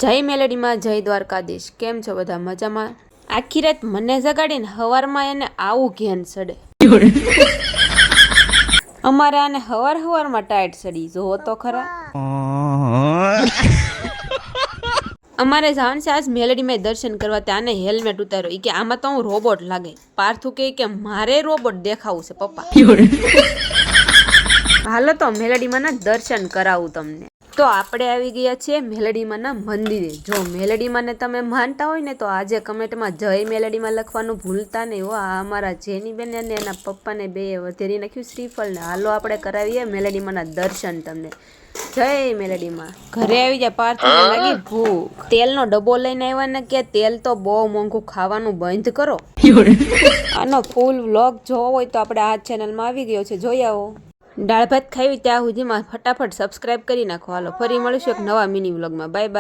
જય મેલેડીમાં જય દ્વારકાધીશ। કેમ છો બધા મજામાં? આખી રાત મને જગાડીને હવારમાં એને આવું ઘેન સડે। અમારે આને હવારમાં ટાઈટ સડી જોવો તો ખરા। અમારે જવાનું છે આજ મેલેડીમાં દર્શન કરવા। ત્યાંને હેલ્મેટ ઉતાર્યો કે આમાં તો હું રોબોટ લાગે। પાર્થુ કે મારે રોબોટ દેખાવું છે પપ્પા। હાલો તો મેલેડીમાં ના દર્શન કરાવું તમને। તો આપણે આવી ગયા છીએ મેલેડીમાંના મંદિરે। જો મેલેડીમાંને તમે માનતા હોય ને તો આજે કમેન્ટમાં જય મેલેડીમાં લખવાનું ભૂલતા નહીં હો। આ અમારા જેની બેન અને એના પપ્પાને બે વધેરી નાખ્યું શ્રીફળ ને। હાલો આપણે કરાવીએ મેલેડીમાંના દર્શન તમને। જય મેલેડીમાં। ઘરે આવી જાય પાર્થને લાગી ભૂખ। તેલનો ડબ્બો લઈને આવ્યા ને કે તેલ તો બહુ મોંઘું, ખાવાનું બંધ કરો। આનો ફૂલ વ્લોગ જોવો હોય તો આપણે આ ચેનલમાં આવી ગયો છે, જોઈ આવો। દાળ ભાત ખાવી ત્યાં સુધીમાં ફટાફટ સબસ્ક્રાઇબ કરી નાખો। હાલો ફરી મળીશું એક નવા મિની વ્લોગમાં। Bye bye.